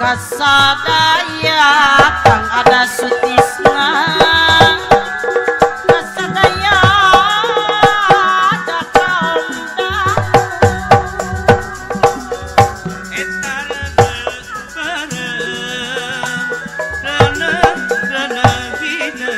kasadaya kang ada sutisna kasadaya ada kaunda etar rana bina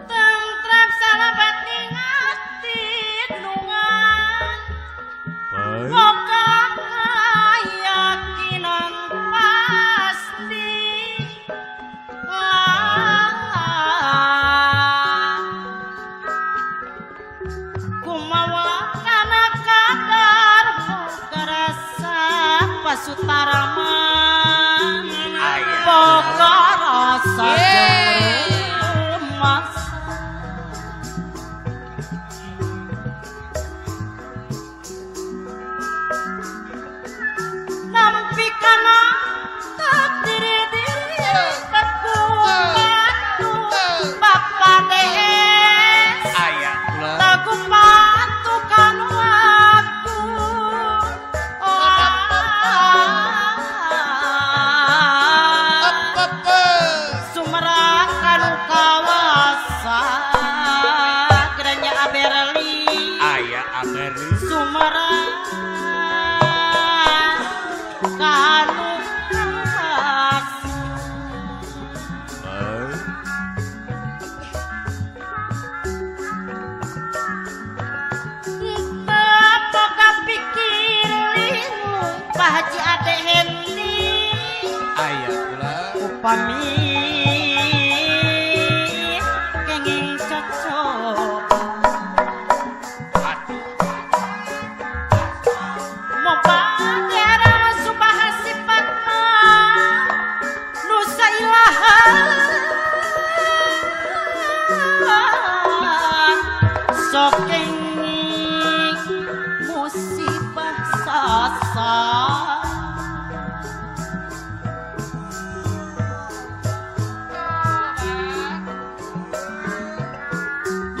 tentrem salabat ngati nungan moga yakinan pasti kumawa kana kadar karasa pasutarama boga rasa mas nampi kana takdir diri patu papa des aya kula lagu patu kanu aku sumera kanu kawasa geranya aberli aya aberi sumera kanu kawasa Boga pikir lingu Pak Haji Ade Hendi aya kula upami kenging cocok mobadera subah sifatna nusa ilahan soking musibah sasa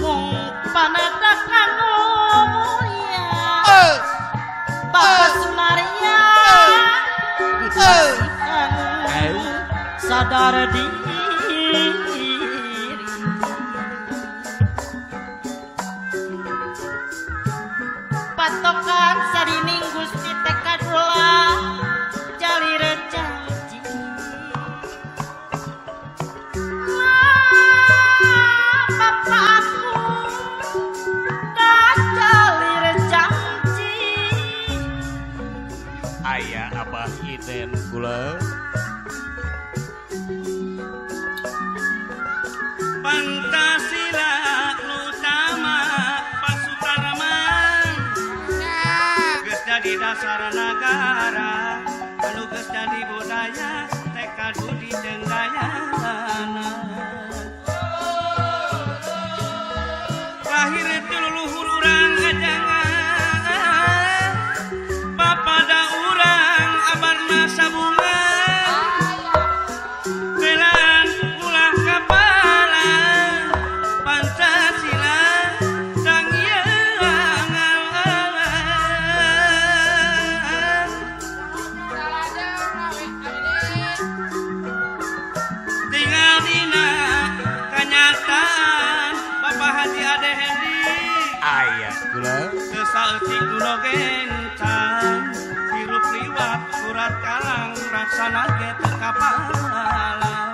mung panada kanu mulia Bapak Sunaria dipastikan sadar diri patokan sarining Gusti tekadula jalir janji Bapak aku dah jalir janji aya abah iden kula Pancasila nu sama pasutaraman geus jadi dasar negara anu geus jadi budaya tekad budi jeung dayana lahir ti luluhur urang ngajangan papada urang abarna sabunga belaan ulah kapala Pancasila sang ieu tinggal dina kanyataan Bapak Haji Ade Hendi aya kula saeutik nu gencang hirup liwat surat kalang raksana ge teu kapala